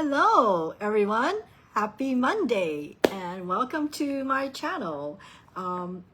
Hello everyone, happy Monday and welcome to my channel.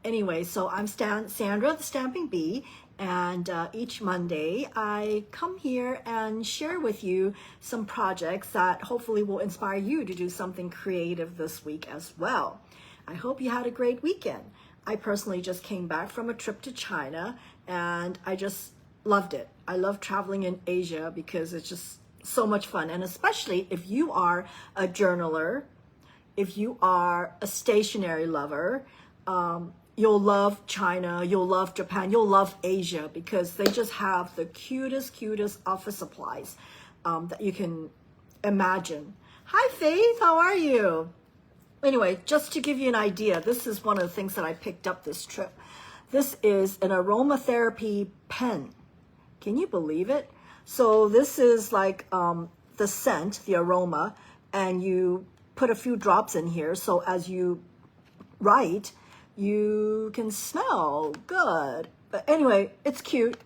Anyway, so I'm Sandra the Stamping Bee, and each Monday I come here and share with you some projects that hopefully will inspire you to do something creative this week as well. I hope you had a great weekend. I personally just came back from a trip to China and I just loved it. I love traveling in Asia because it's just so much fun, and especially if you are a journaler, if you are a stationery lover, you'll love China, you'll love Japan, you'll love Asia because they just have the cutest office supplies that you can imagine. Hi Faith, how are you? Anyway, just to give you an idea, this is one of the things that I picked up this trip. This is an aromatherapy pen. Can you believe it? So this is like the scent, the aroma, and you put a few drops in here. So as you write, you can smell good. But anyway, it's cute.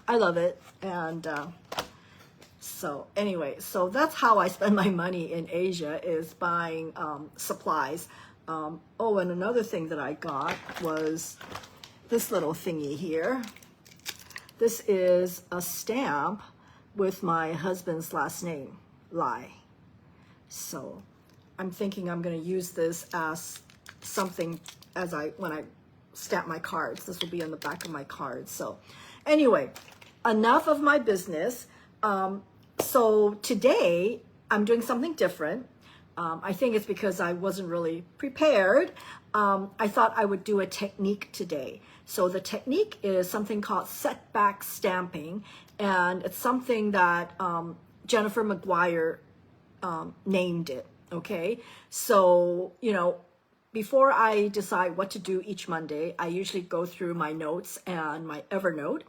I love it. And so anyway, so that's how I spend my money in Asia, is buying supplies. Oh, and another thing that I got was this little thingy here. This is a stamp with my husband's last name, Lai. So I'm thinking I'm going to use this as something when I stamp my cards. This will be on the back of my cards. So anyway, enough of my business. So today I'm doing something different. I think it's because I wasn't really prepared. I thought I would do a technique today. So the technique is something called setback stamping, and it's something that Jennifer McGuire named it, okay? So, you know, before I decide what to do each Monday, I usually go through my notes and my Evernote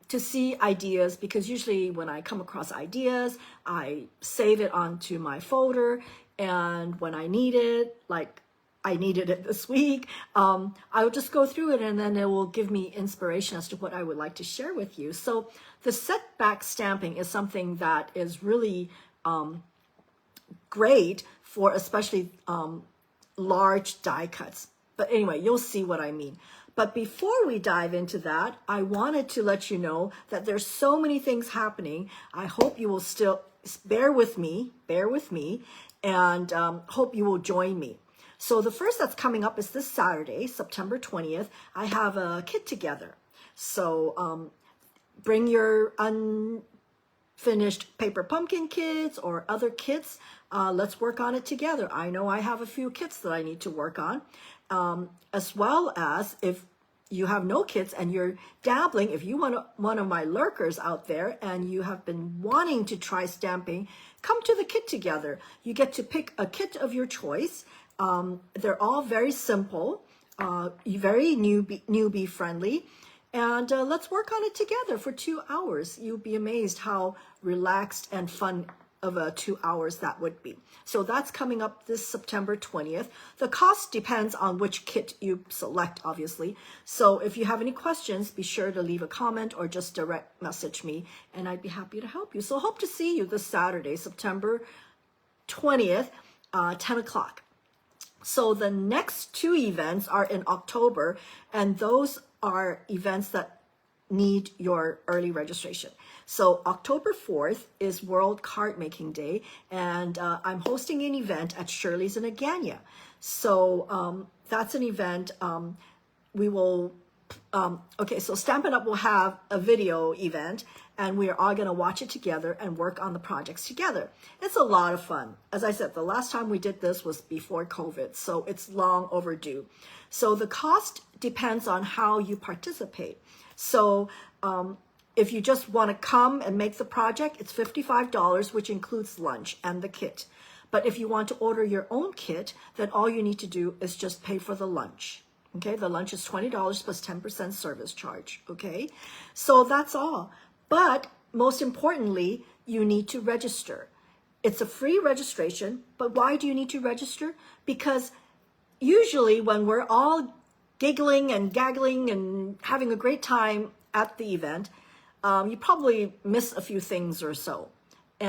to see ideas, because usually when I come across ideas, I save it onto my folder, and when I need it, like I needed it this week, I will just go through it and then it will give me inspiration as to what I would like to share with you. So the setback stamping is something that is really great for especially large die cuts. But anyway, you'll see what I mean. But before we dive into that, I wanted to let you know that there's so many things happening. I hope you will still bear with me, and hope you will join me. So the first that's coming up is this Saturday, September 20th. I have a kit together. So bring your unfinished paper pumpkin kits or other kits. Let's work on it together. I know I have a few kits that I need to work on, as well as if you have no kits and you're dabbling, if you want one of my lurkers out there and you have been wanting to try stamping, come to the kit together. You get to pick a kit of your choice. They're all very simple, very newbie friendly, and let's work on it together for 2 hours. You'll be amazed how relaxed and fun of 2 hours that would be. So that's coming up this September 20th. The cost depends on which kit you select, obviously. So if you have any questions, be sure to leave a comment or just direct message me, and I'd be happy to help you. So hope to see you this Saturday, September 20th, 10 o'clock. So the next two events are in October, and those are events that need your early registration. So October 4th is World Card Making Day, and I'm hosting an event at Shirley's in Agania. So that's an event we will, okay, so Stampin' Up will have a video event, and we are all going to watch it together and work on the projects together. It's a lot of fun. As I said, the last time we did this was before COVID, so it's long overdue. So the cost depends on how you participate. So if you just want to come and make the project, it's $55, which includes lunch and the kit. But if you want to order your own kit, then all you need to do is just pay for the lunch. Okay, the lunch is $20 plus 10% service charge. Okay, so that's all. But most importantly, you need to register. It's a free registration, but why do you need to register? Because usually when we're all giggling and gaggling and having a great time at the event, you probably miss a few things or so.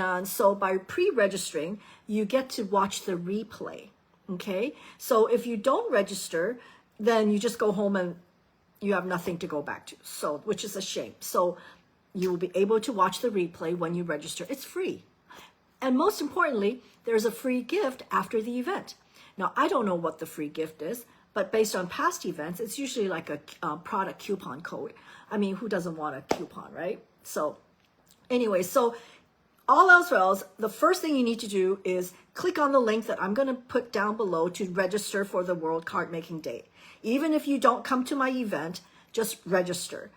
And so by pre-registering, you get to watch the replay. Okay, so if you don't register, then you just go home and you have nothing to go back to. So, which is a shame. So you will be able to watch the replay when you register. It's free. And most importantly, there's a free gift after the event. Now, I don't know what the free gift is, but based on past events, it's usually like a product coupon code. I mean, who doesn't want a coupon, right? So anyway, so all else, the first thing you need to do is click on the link that I'm going to put down below to register for the World Card Making Day. Even if you don't come to my event, just register,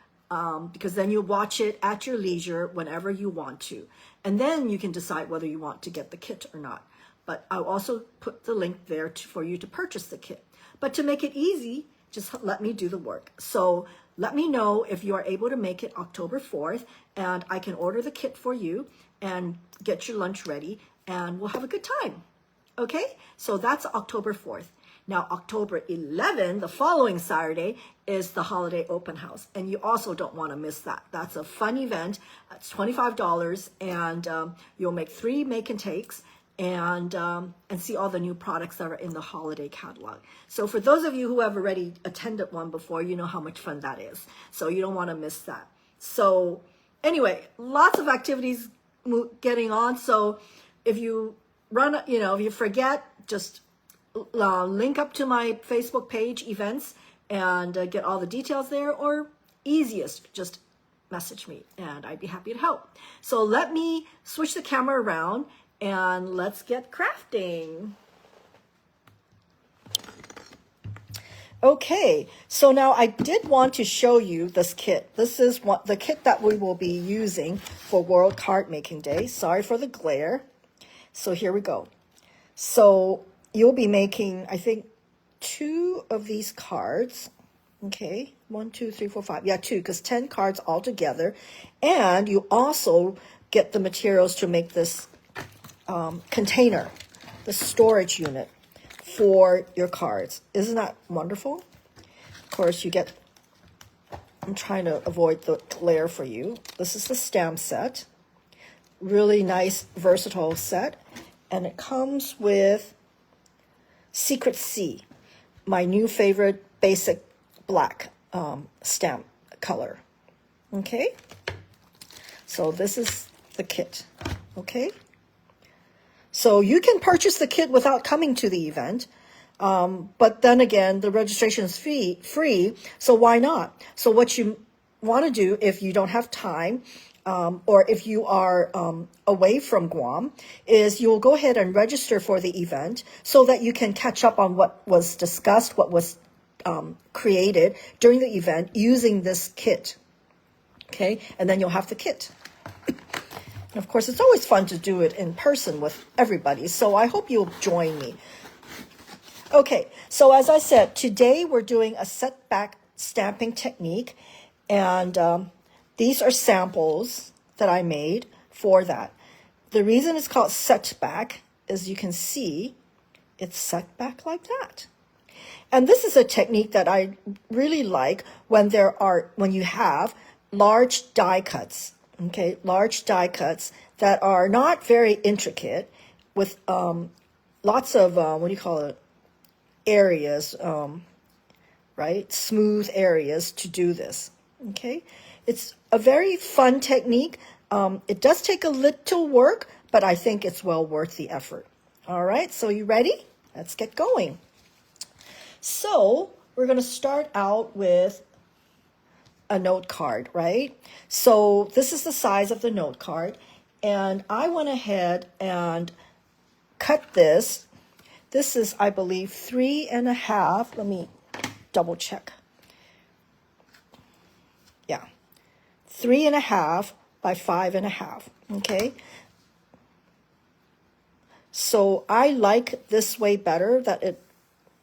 because then you'll watch it at your leisure whenever you want to. And then you can decide whether you want to get the kit or not. But I'll also put the link there for you to purchase the kit. But to make it easy, just let me do the work. So let me know if you are able to make it October 4th, and I can order the kit for you and get your lunch ready, and we'll have a good time. Okay, so that's October 4th. Now, October 11th, the following Saturday, is the holiday open house, and you also don't want to miss that. That's a fun event. It's $25, and you'll make 3 make and takes, and see all the new products that are in the holiday catalog. So for those of you who have already attended one before, you know how much fun that is. So you don't want to miss that. So anyway, lots of activities getting on. So if you if you forget, just link up to my Facebook page, events, and get all the details there, or easiest, just message me and I'd be happy to help. So let me switch the camera around and let's get crafting. Okay, so now I did want to show you this kit. This is the kit that we will be using for World Card Making Day. Sorry for the glare. So here we go. So you'll be making, I think, 2 of these cards. Okay, 1, 2, 3, 4, 5. Yeah, 2, because 10 cards altogether. And you also get the materials to make this container, the storage unit for your cards. Isn't that wonderful? Of course, you get, I'm trying to avoid the glare for you. This is the stamp set. Really nice, versatile set. And it comes with Secret C, my new favorite basic black stamp color. Okay? So this is the kit. Okay? So you can purchase the kit without coming to the event, but then again, the registration is free, so why not? So what you want to do if you don't have time, or if you are away from Guam, is you'll go ahead and register for the event so that you can catch up on what was discussed, what was created during the event using this kit. Okay, and then you'll have the kit. And of course, it's always fun to do it in person with everybody, so I hope you'll join me. Okay, so as I said, today we're doing a setback stamping technique, and these are samples that I made for that. The reason it's called setback is you can see it's set back like that. And this is a technique that I really like when you have large die cuts. Okay, large die cuts that are not very intricate with lots of, areas, right? Smooth areas to do this. Okay, it's a very fun technique. It does take a little work, but I think it's well worth the effort. All right, so you ready? Let's get going. So we're going to start out with a note card, right? So this is the size of the note card, and I went ahead and cut this. This is, I believe, 3.5. Let me double check. Yeah, 3.5 by 5.5. Okay. So I like this way better, that it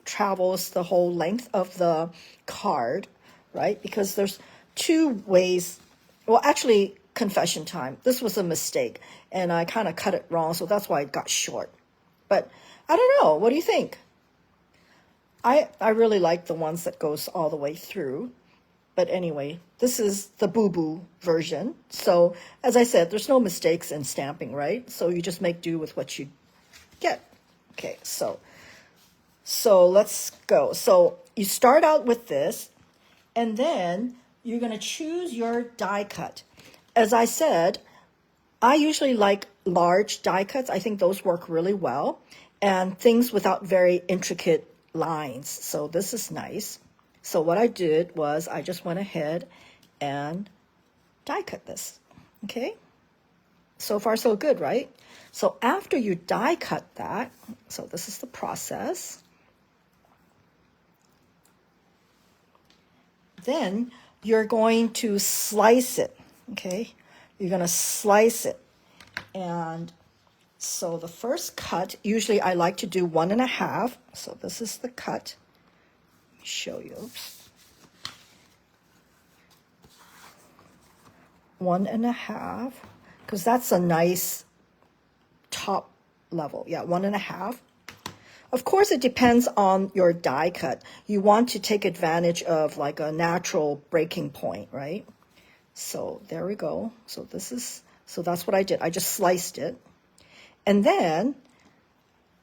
travels the whole length of the card, right? Because there's 2 ways. Well, actually, confession time. This was a mistake, and I kind of cut it wrong, so that's why it got short. But I don't know. What do you think? I really like the ones that goes all the way through. But anyway, this is the boo-boo version. So as I said, there's no mistakes in stamping, right? So you just make do with what you get. Okay, so let's go. So you start out with this, and then you're going to choose your die cut. As I said, I usually like large die cuts. I think those work really well, and things without very intricate lines. So this is nice. So what I did was I just went ahead and die cut this. Okay, so far so good, right? So after you die cut that, so this is the process, then you're going to slice it. Okay, you're going to slice it. And so the first cut, usually I like to do 1.5. So this is the cut. Let me show you. Oops. 1.5, because that's a nice top level. Yeah, 1.5. Of course, it depends on your die cut. You want to take advantage of like a natural breaking point, right? So there we go. So that's what I did. I just sliced it. And then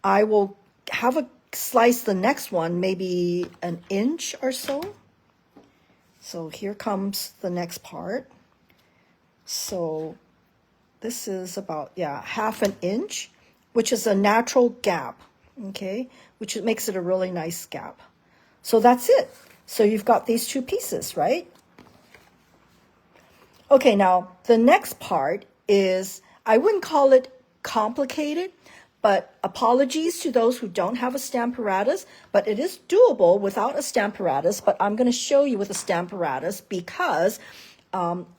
I will have a slice the next one, maybe 1 inch or so. So here comes the next part. So this is about, yeah, 1/2 inch, which is a natural gap, okay, which makes it a really nice gap. So that's it. So you've got these two pieces, right? Okay, now the next part is, I wouldn't call it complicated, but apologies to those who don't have a Stamparatus, but it is doable without a Stamparatus, but I'm going to show you with a Stamparatus because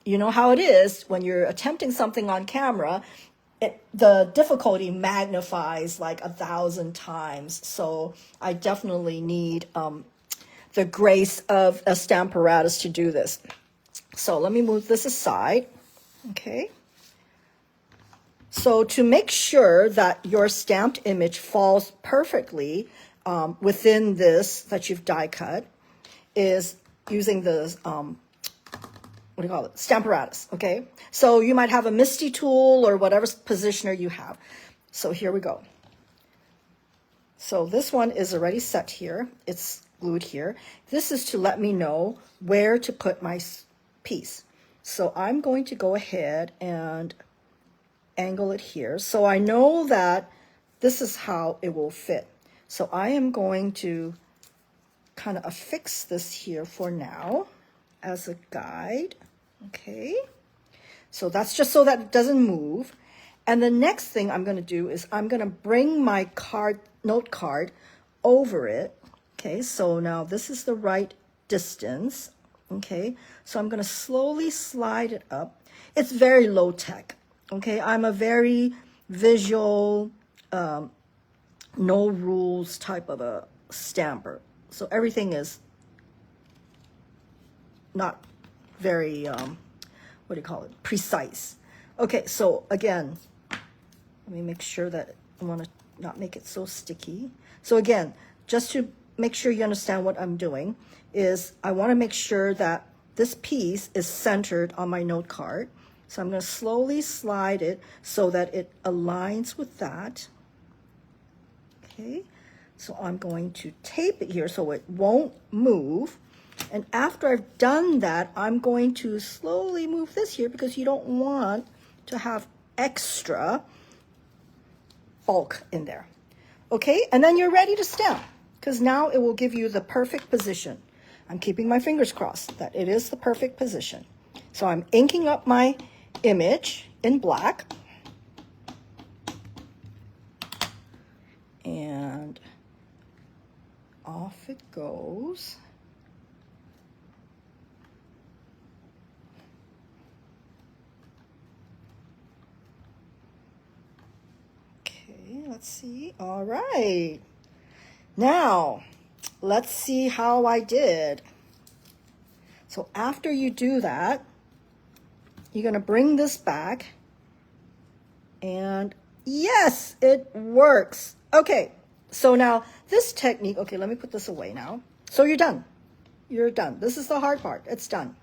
you know how it is when you're attempting something on camera, the difficulty magnifies like 1,000 times. So I definitely need the grace of a Stamparatus to do this. So let me move this aside. Okay. So to make sure that your stamped image falls perfectly within this that you've die cut is using the what do you call it? Stamparatus, okay? So you might have a MISTI tool or whatever positioner you have. So here we go. So this one is already set here. It's glued here. This is to let me know where to put my piece. So I'm going to go ahead and angle it here. So I know that this is how it will fit. So I am going to kind of affix this here for now as a guide. Okay, so that's just so that it doesn't move. And the next thing I'm going to do is I'm going to bring my note card over it. Okay, so now this is the right distance. Okay, so I'm going to slowly slide it up. It's very low tech. Okay, I'm a very visual, no rules type of a stamper. So everything is not very, what do you call it, precise. Okay, so again, let me make sure that I want to not make it so sticky. So again, just to make sure you understand what I'm doing is I want to make sure that this piece is centered on my note card. So I'm going to slowly slide it so that it aligns with that. Okay, so I'm going to tape it here so it won't move. And after I've done that, I'm going to slowly move this here because you don't want to have extra bulk in there. Okay, and then you're ready to stamp because now it will give you the perfect position. I'm keeping my fingers crossed that it is the perfect position. So I'm inking up my image in black. And off it goes. Let's see. All right. Now, let's see how I did. So after you do that, you're going to bring this back. And yes, it works. Okay. So now this technique, okay, let me put this away now. So you're done. you're done. This is the hard part. It's done.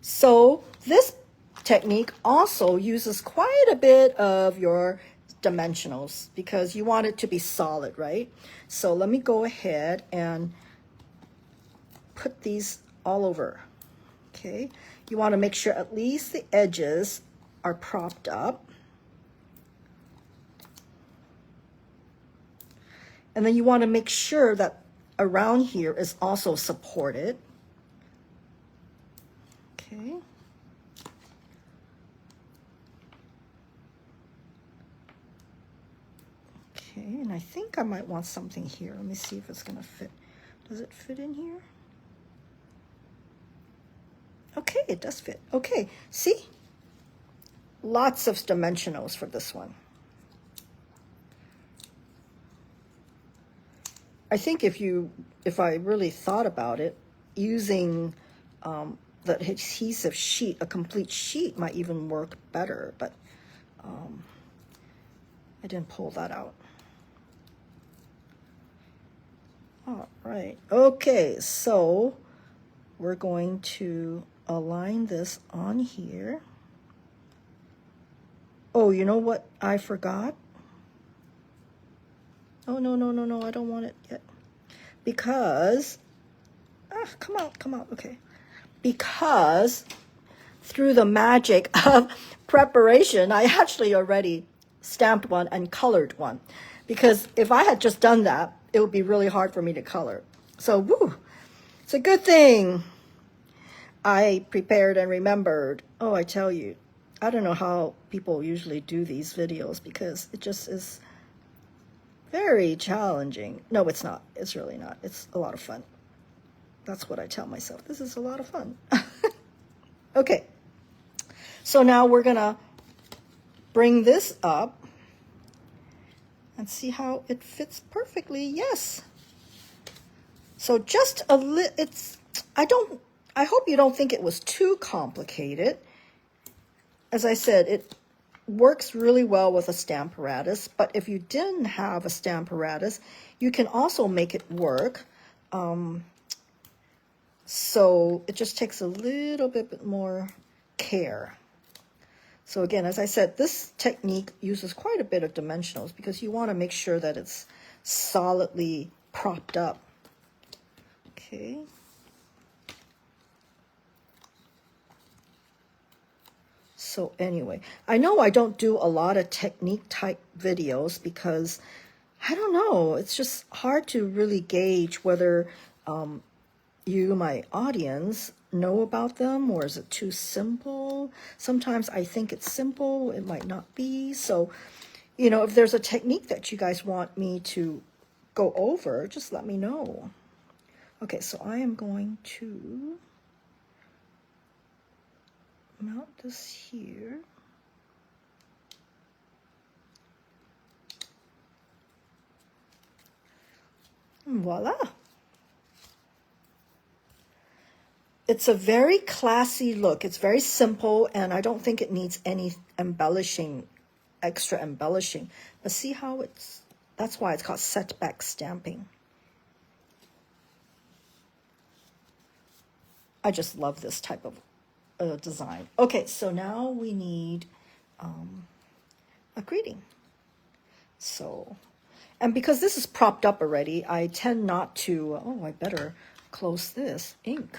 So this technique also uses quite a bit of your dimensionals because you want it to be solid, right? So let me go ahead and put these all over. Okay, you want to make sure at least the edges are propped up. And then you want to make sure that around here is also supported. Okay. Okay, and I think I might want something here. Let me see if it's going to fit. Does it fit in here? Okay, it does fit. Okay, see? Lots of dimensionals for this one. I think if I really thought about it, using the adhesive sheet, a complete sheet might even work better, but I didn't pull that out. All right, okay, so we're going to align this on here. Oh, you know what I forgot? Oh, no, I don't want it yet. Because, come out, okay. Because through the magic of preparation, I actually already stamped one and colored one. Because if I had just done that, it would be really hard for me to color. So, woo, it's a good thing I prepared and remembered. Oh, I tell you, I don't know how people usually do these videos because it just is very challenging. No, it's not. It's really not. It's a lot of fun. That's what I tell myself. This is a lot of fun. Okay. So now we're going to bring this up and see how it fits perfectly. Yes. So just a little, I hope you don't think it was too complicated. As I said, it works really well with a Stamparatus, but if you didn't have a Stamparatus, you can also make it work. So it just takes a little bit more care. So again, as I said, this technique uses quite a bit of dimensionals because you want to make sure that it's solidly propped up. Okay. So anyway, I know I don't do a lot of technique type videos because I don't know, it's just hard to really gauge whether you, my audience, know about them, or is it too simple? Sometimes I think it's simple, it might not be. So, you know, if there's a technique that you guys want me to go over, just let me know. Okay, so I am going to mount this here. And voila. It's a very classy look. It's very simple, and I don't think it needs any embellishing, extra embellishing. But see how that's why it's called setback stamping. I just love this type of design. Okay, so now we need a greeting. So, and because this is propped up already, I tend not to, I better close this ink.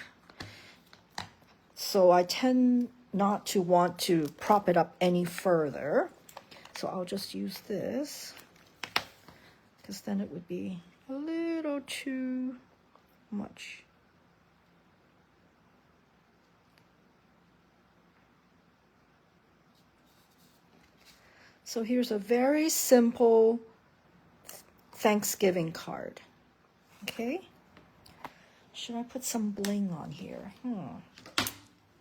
So I tend not to want to prop it up any further. So I'll just use this because then it would be a little too much. So here's a very simple Thanksgiving card. Okay. Should I put some bling on here?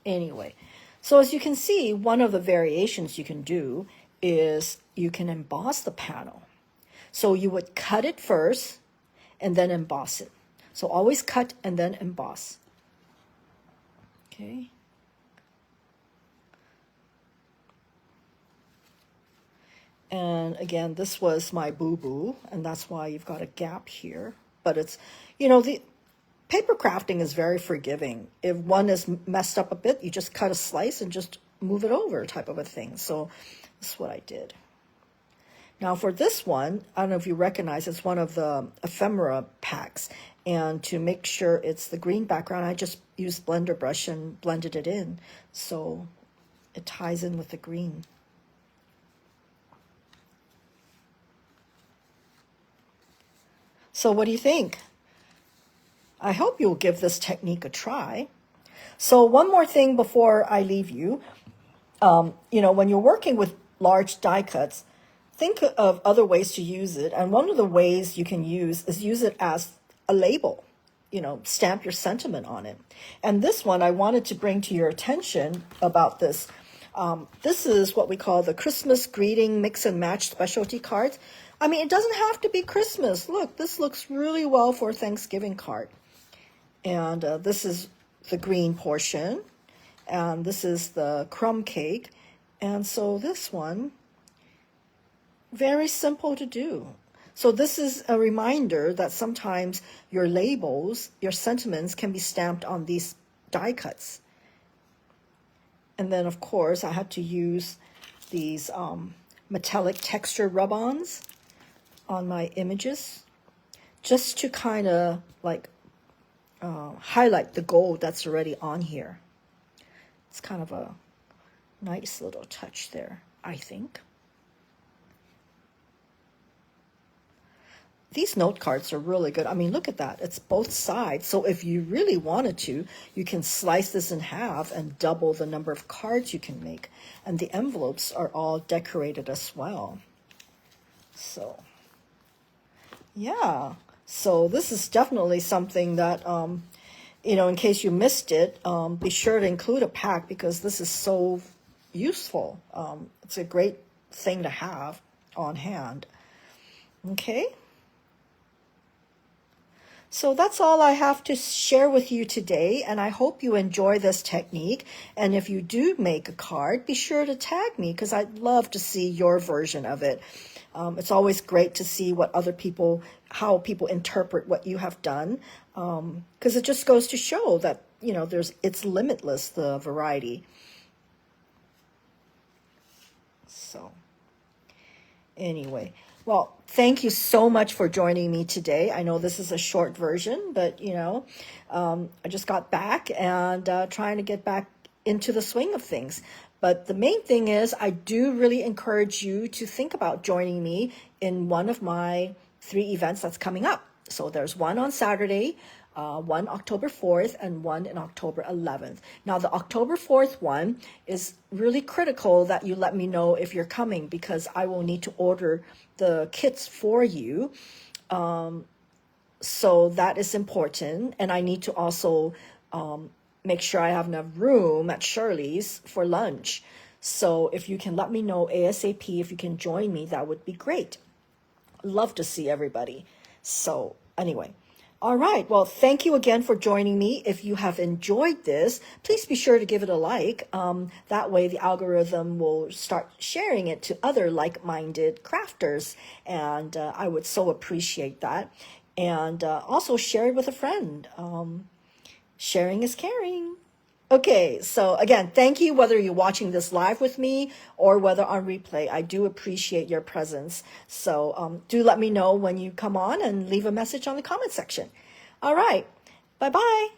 Anyway, so as you can see, one of the variations you can do is you can emboss the panel. So you would cut it first and then emboss it. So always cut and then emboss. Okay. And again, this was my boo-boo, and that's why you've got a gap here. But it's, you know, the paper crafting is very forgiving. If one is messed up a bit, you just cut a slice and just move it over type of a thing. So this is what I did. Now for this one, I don't know if you recognize, it's one of the ephemera packs. And to make sure it's the green background, I just used blender brush and blended it in. So it ties in with the green. So what do you think? I hope you'll give this technique a try. So one more thing before I leave you. When you're working with large die cuts, think of other ways to use it. And one of the ways you can use it as a label. Stamp your sentiment on it. And this one, I wanted to bring to your attention about this. This is what we call the Christmas greeting mix and match specialty cards. I mean, it doesn't have to be Christmas. Look, this looks really well for a Thanksgiving card. And this is the green portion. And this is the crumb cake. And so this one, very simple to do. So this is a reminder that sometimes your labels, your sentiments can be stamped on these die cuts. And then, of course, I had to use these metallic texture rub-ons on my images just to kind of like highlight the gold that's already on here. It's kind of a nice little touch there, I think. These note cards are really good. I mean, look at that. It's both sides. So if you really wanted to, you can slice this in half and double the number of cards you can make. And the envelopes are all decorated as well. So, yeah. So this is definitely something that, in case you missed it, be sure to include a pack because this is so useful. It's a great thing to have on hand. Okay. So that's all I have to share with you today, and I hope you enjoy this technique. And if you do make a card, be sure to tag me because I'd love to see your version of it. It's always great to see how people interpret what you have done, because it just goes to show that, it's limitless, the variety. So anyway. Well, thank you so much for joining me today. I know this is a short version, but, I just got back and trying to get back into the swing of things. But the main thing is I do really encourage you to think about joining me in one of my 3 events that's coming up. So there's one on Saturday, one October 4th, and one in October 11th. Now, the October 4th one is really critical that you let me know if you're coming because I will need to order the kits for you. So that is important. And I need to also make sure I have enough room at Shirley's for lunch. So if you can let me know ASAP, if you can join me, that would be great. Love to see everybody. So anyway. All right. Well, thank you again for joining me. If you have enjoyed this, please be sure to give it a like. That way the algorithm will start sharing it to other like-minded crafters. And I would so appreciate that. And also share it with a friend. Sharing is caring. Okay, so again, thank you whether you're watching this live with me or whether on replay. I do appreciate your presence. So do let me know when you come on and leave a message on the comment section. All right, bye-bye.